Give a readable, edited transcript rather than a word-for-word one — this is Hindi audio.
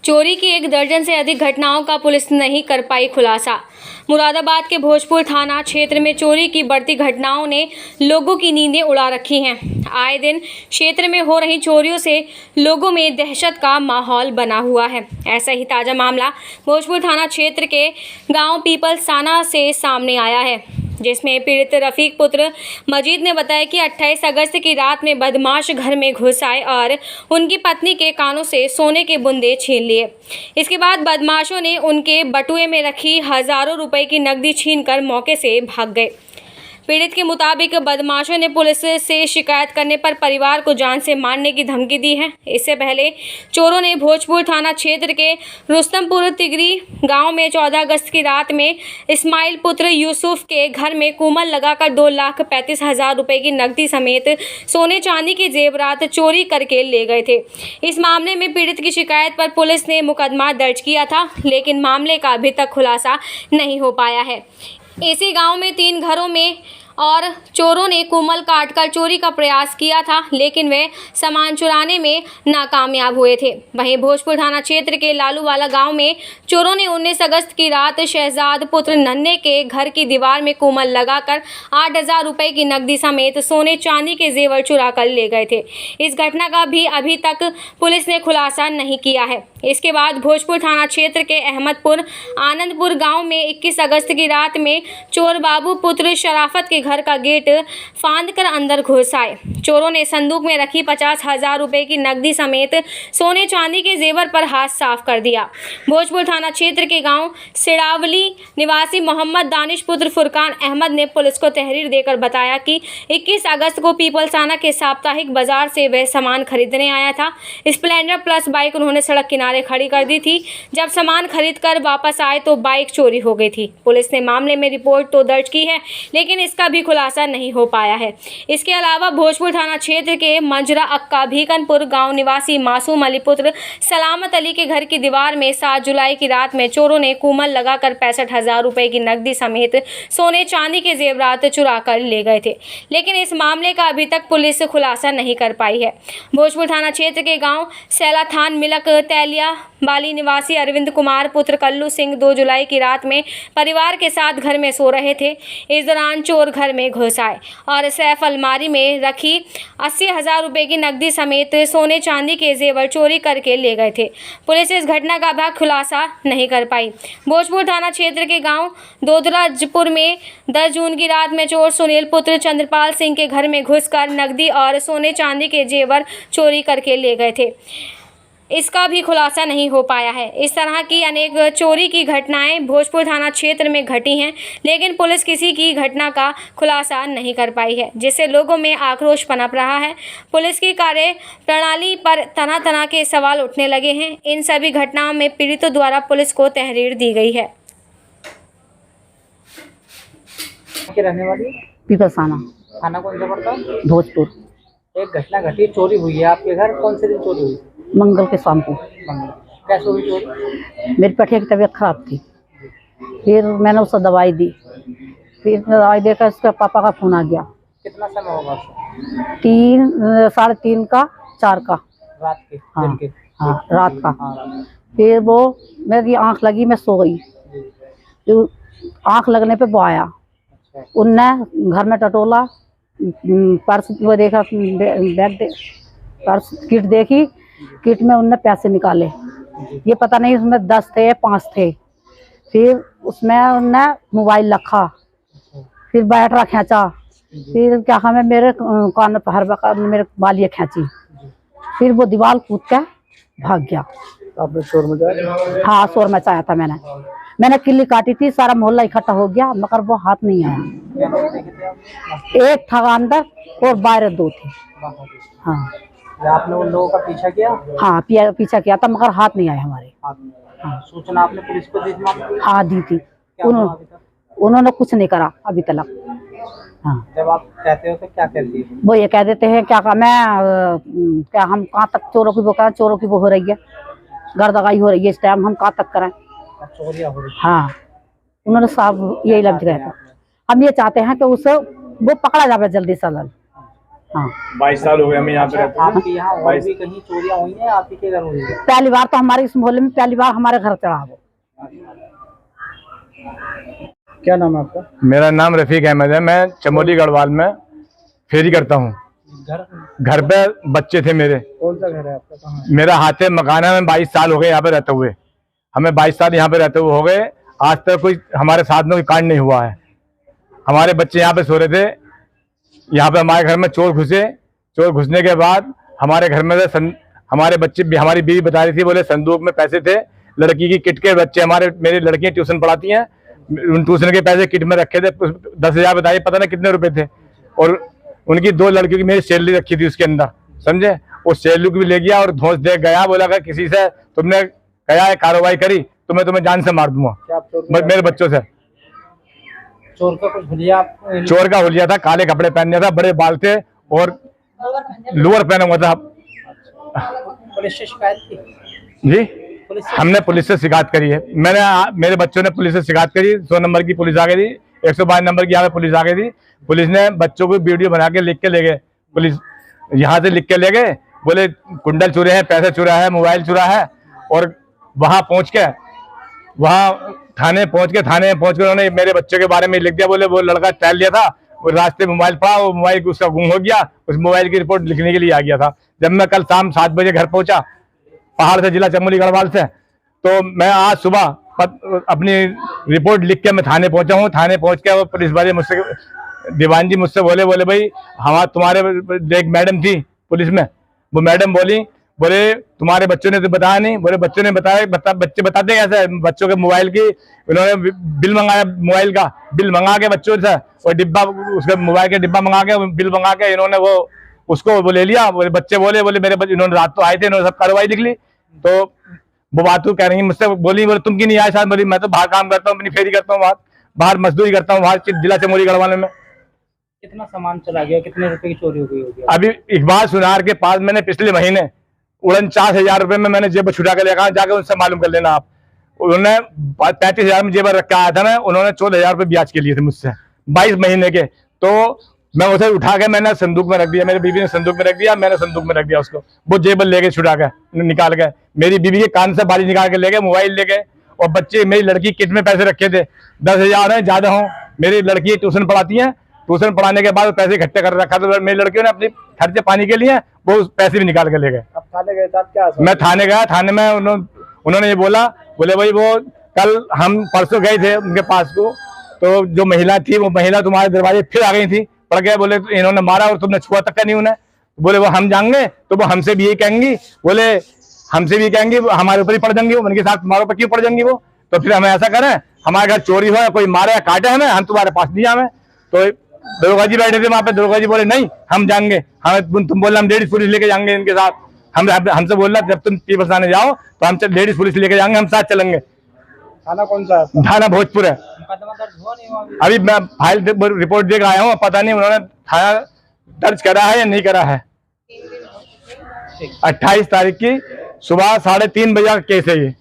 चोरी की 1 दर्जन से अधिक घटनाओं का पुलिस नहीं कर पाई खुलासा। मुरादाबाद के भोजपुर थाना क्षेत्र में चोरी की बढ़ती घटनाओं ने लोगों की नींदें उड़ा रखी हैं। आए दिन क्षेत्र में हो रही चोरियों से लोगों में दहशत का माहौल बना हुआ है। ऐसा ही ताज़ा मामला भोजपुर थाना क्षेत्र के गांव पीपलसाना से सामने आया है, जिसमें पीड़ित रफीक पुत्र मजीद ने बताया कि 28 अगस्त की रात में बदमाश घर में घुस आए और उनकी पत्नी के कानों से सोने के बुंदे छीन लिए। इसके बाद बदमाशों ने उनके बटुए में रखी हज़ारों रुपए की नकदी छीनकर मौके से भाग गए। पीड़ित के मुताबिक बदमाशों ने पुलिस से शिकायत करने पर परिवार को जान से मारने की धमकी दी है। इससे पहले चोरों ने भोजपुर थाना क्षेत्र के रुस्तमपुर तिगरी गांव में 14 अगस्त की रात में इस्माइल पुत्र यूसुफ के घर में कुमल लगाकर 2,35,000 रुपए की नकदी समेत सोने चांदी के जेवरात चोरी करके ले गए थे। इस मामले में पीड़ित की शिकायत पर पुलिस ने मुकदमा दर्ज किया था, लेकिन मामले का अभी तक खुलासा नहीं हो पाया है। इसी गांव में 3 घरों में और चोरों ने कुमल काटकर चोरी का प्रयास किया था, लेकिन वे सामान चुराने में नाकामयाब हुए थे। वहीं भोजपुर थाना क्षेत्र के लालूवाला गांव में चोरों ने 19 अगस्त की रात शहजाद पुत्र नन्हे के घर की दीवार में कुमल लगाकर 8,000 रुपए की नकदी समेत सोने चांदी के जेवर चुरा कर ले गए थे। इस घटना का भी अभी तक पुलिस ने खुलासा नहीं किया है। इसके बाद भोजपुर थाना क्षेत्र के अहमदपुर आनंदपुर गांव में 21 अगस्त की रात में चोर बाबू पुत्र शराफत के घर का गेट फांदकर अंदर घुस आए। चोरों ने संदूक में रखी 50,000 रुपए की नकदी समेत सोने चांदी के जेवर पर हाथ साफ कर दिया। भोजपुर थाना क्षेत्र के गांव सिड़ावली निवासी मोहम्मद दानिश पुत्र फुरकान अहमद ने पुलिस को तहरीर देकर बताया कि 21 अगस्त को पीपलसाना के साप्ताहिक बाजार से वह सामान खरीदने आया था। स्प्लेंडर प्लस बाइक उन्होंने सड़क किनारे खड़ी कर दी थी। जब सामान खरीद कर वापस आए तो बाइक चोरी हो गई थी। पुलिस ने मामले में रिपोर्ट तो दर्ज की है, लेकिन इसका भी खुलासा नहीं हो पाया है। इसके अलावा भोजपुर थाना क्षेत्र के मंजरा अक्का भीकनपुर गांव निवासी मासूम अली पुत्र सलामत अली के घर की दीवार में 7 जुलाई की रात में चोरों ने कुमल लगाकर 65,000 रुपए की नकदी समेत सोने चांदी के जेवरात चुरा कर ले गए थे, लेकिन इस मामले का अभी तक पुलिस खुलासा नहीं कर पाई है। भोजपुर थाना क्षेत्र के गाँव सैला थान मिलक तैलिया बाली निवासी अरविंद कुमार पुत्र कल्लू सिंह 2 जुलाई की रात में परिवार के साथ घर में सो रहे थे। इस दौरान चोर घर में घुस आए और सैफ अलमारी में रखी 80,000 रुपए की नकदी समेत सोने चांदी के जेवर चोरी करके ले गए थे। पुलिस इस घटना का भी खुलासा नहीं कर पाई। भोजपुर थाना क्षेत्र के गांव दोदराजपुर में 10 जून की रात में चोर सुनील पुत्र चंद्रपाल सिंह के घर में घुसकर नकदी और सोने चांदी के जेवर चोरी करके ले गए थे। इसका भी खुलासा नहीं हो पाया है। इस तरह की अनेक चोरी की घटनाएं भोजपुर थाना क्षेत्र में घटी हैं, लेकिन पुलिस किसी की घटना का खुलासा नहीं कर पाई है, जिससे लोगों में आक्रोश पनप रहा है। पुलिस की कार्य प्रणाली पर तरह तरह के सवाल उठने लगे हैं। इन सभी घटनाओं में पीड़ितों द्वारा पुलिस को तहरीर दी गई है। रहने वाली पीपलसाना, थाना कौन सा पड़ता? भोजपुर। एक घटना घटी, चोरी हुई है आपके घर। कौन से दिन चोरी हुई? मंगल के शाम को। मंगल। कैसे हुई चोरी? मेरी पठिया की तबीयत खराब थी, फिर मैंने उसको दवाई दी। फिर दवाई देकर उसके पापा का फोन आ गया। कितना समय होगा उसको? 3, 3:30 का 4 का रात के? हाँ, दिन के? हाँ रात का। हाँ। फिर वो मेरी आँख लगी, मैं सो गई। तो आँख लगने पे वो आया, उनने घर में टटोला, पर्स वो देखा, बैग पर्स किट देखी, किट में उनने पैसे निकाले। ये पता नहीं उसमें 10 थे 5 थे। फिर उसमें उनने मोबाइल रखा, फिर बैटरा खींचा, फिर क्या हमें मेरे कान पर हर वक्त मेरे बालियाँ खींची। फिर वो दीवार कूद के भाग गया। आपने शोर मचाया? हाँ, शोर मचाया था मैंने किल्ली काटी थी, सारा मोहल्ला इकट्ठा हो गया, मगर वो हाथ नहीं आया। एक था अंदर और बाहर 2 थे। हाँ। आपने उन लोगों का पीछा किया? हाँ, पीछा किया था, मगर हाथ नहीं आए हमारे। हाँ। सूचना आपने पुलिस को दी थी? हाँ, दी थी। उन्होंने कुछ नहीं करा अभी तक। हाँ। जब आप कहते हो तो क्या कहती है वो? ये कह देते हैं क्या क्या हम कहाँ तक चोरों की वो करें? चोरों की वो हो रही है, गर्दगाई हो रही है इस टाइम, हम कहाँ तक करें? चोरियां हो रही? हाँ, उन्होंने साहब यही लफ्ज कहा था। हम ये चाहते हैं कि उसे वो पकड़ा जाए जल्दी से जल्द। हाँ 22 साल हो गए हमें यहाँ पे रहते आपके यहाँ और भी कहीं चोरियां हुई हैं, आप ही के घर हुई है? पहली बार तो हमारे इस मोहल्ले में पहली बार हमारे घर चढ़ा वो। क्या नाम है आपका? हैं। मेरा नाम रफीक अहमद है, मैं चमोली गढ़वाल में फेरी करता हूँ। घर घर पे बच्चे थे मेरे। कौन सा घर है आपका? कहाँ है? मेरा हाथे मकाना में 22 साल हो गए यहाँ पे रहते हुए। हमें 22 साल यहाँ पे रहते हुए हो गए, आज तक कोई हमारे साथ में कोई कांड नहीं हुआ है। हमारे बच्चे यहाँ पे सो रहे थे, यहाँ पे हमारे घर में चोर घुसे। चोर घुसने के बाद हमारे घर में हमारे बच्चे, हमारी बीवी बता रही थी, बोले संदूक में पैसे थे, लड़की की किट के बच्चे, मेरी लड़कियां ट्यूशन पढ़ाती हैं, उन ट्यूशन के पैसे किट में रखे थे, 10,000 बताइए पता नहीं कितने रुपए थे। और उनकी 2 लड़कियों की मेरी सैलरी रखी थी उसके अंदर, समझे। वो सैलरी भी ले गया और धौंस दे गया, बोला अगर किसी से तुमने गया है कार्रवाई करी तो मैं तुम्हें जान से मार दूंगा। क्या आप चोर मेरे बच्चों से। चोर का कुछ हुलिया चोर का हुलिया था, काले कपड़े पहने था, बड़े बाल थे और लोअर पहना हुआ था। पुलिस से शिकायत की? जी, पुलिस से? हमने पुलिस से शिकायत करी है। मेरे बच्चों ने पुलिस से शिकायत करी। 100 नंबर की पुलिस आ गई थी, 112 नंबर की यहाँ पे पुलिस आ गई थी। पुलिस ने बच्चों को वीडियो बना के लिख के ले गए। पुलिस यहाँ से लिख के ले गए, बोले कुंडल चुरे हैं, पैसे चुरा है, मोबाइल चुरा है। और वहां पहुंच के थाने पहुंच के उन्होंने मेरे बच्चे के बारे में लिख दिया। बोले वो लड़का टहल लिया था, वो रास्ते में मोबाइल पड़ा, वो मोबाइल उसका गुम हो गया, उस मोबाइल की रिपोर्ट लिखने के लिए आ गया था। जब मैं कल शाम 7 बजे घर पहुंचा पहाड़ से, जिला चमोली गढ़वाल से, तो मैं आज सुबह अपनी रिपोर्ट लिख के मैं थाने पहुंचा हूँ। थाने पहुंच के वो पुलिस वाले मुझसे, दीवान जी मुझसे बोले भाई हमारे तुम्हारे एक मैडम थी पुलिस में, वो मैडम बोले तुम्हारे बच्चों ने तो बताया नहीं। बोले बच्चों ने बताया, बच्चे बताते कैसे? बच्चों के मोबाइल की उन्होंने बिल मंगाया, मोबाइल का बिल मंगा के बच्चों से, और डिब्बा, उसके मोबाइल के डिब्बा मंगा के, बिल मंगा के इन्होंने वो ले लिया। बच्चे बोले मेरे बच्चे, इन्होंने रात तो आए थे, इन्होंने सब कार्रवाई लिख ली। तो वो बात कह रही मुझसे, बोले तुम क्यों नहीं आए साथ? बोली मैं तो बाहर काम करता हूँ, अपनी फेरी करता हूँ, बाहर मजदूरी करता हूँ, बाहर जिला चमोली गढ़वाल में। कितना सामान चला गया? कितने रुपए की चोरी हो गई होगी? अभी इकबाल सुनार के पास मैंने पिछले महीने 49,000 रुपए में मैंने जेब छुटा के लेकर, जाकर उनसे मालूम कर लेना आप। उन्होंने 35,000 में जेबर रखा आया था मैं, उन्होंने 14,000 रुपए ब्याज के लिए थे मुझसे 22 महीने के। तो मैं उसे उठा के मैंने संदूक में रख दिया, मेरी बीवी ने संदूक में रख दिया, मैंने संदूक में रख दिया उसको। वो जेबर लेके छुटा के निकाल के मेरी बीवी के कान से बाली निकाल के ले गए, मोबाइल ले गए। और बच्चे, मेरी लड़की किट में पैसे रखे थे, 10,000 है, ज्यादा हो। मेरी लड़की ट्यूशन पढ़ाती है, ट्यूशन पढ़ाने के बाद पैसे इकट्ठे कर रखा, तो मेरी लड़कियों ने अपने खर्चे पानी के लिए वो पैसे भी निकाल के ले गए। अब थाने गए साथ क्या? मैं थाने गया, थाने में उन्होंने ये बोले भाई वो कल हम परसों गए थे उनके पास को, तो जो महिला थी वो महिला तुम्हारे दरवाजे फिर आ गई थी, पड़ गए। बोले इन्होंने मारा और तुमने छुआ तक का नहीं उन्हें। बोले वो हम जाएंगे तो वो हमसे भी यही कहेंगी, बोले हमसे भी कहेंगे, हमारे ऊपर ही पड़ जाएंगी वो, उनके साथ तुम्हारे ऊपर क्यों पड़ जाएंगी वो? तो फिर हमें ऐसा करें, हमारे घर चोरी हो, कोई मारे या काटे हमें, हम तुम्हारे पास नहीं आवे। तो दरोगा जी बैठे थे वहां पे, दरोगा जी बोले नहीं हम जाएंगे, हमें तुम बोल, हम लेडीज पुलिस लेके जाएंगे इनके साथ। हमसे बोल रहा जब तुम पीपल्स थाने जाओ तो हम लेडीज पुलिस लेके जाएंगे, हम साथ चलेंगे। थाना कौन सा है? थाना भोजपुर है। मुकदमा दर्ज हुआ नहीं हुआ? अभी मैं फाइल रिपोर्ट देकर आया हूँ, पता नहीं उन्होंने थाना दर्ज करा है या नहीं करा है। 28 तारीख की सुबह 3:30 बजे का केस है ये।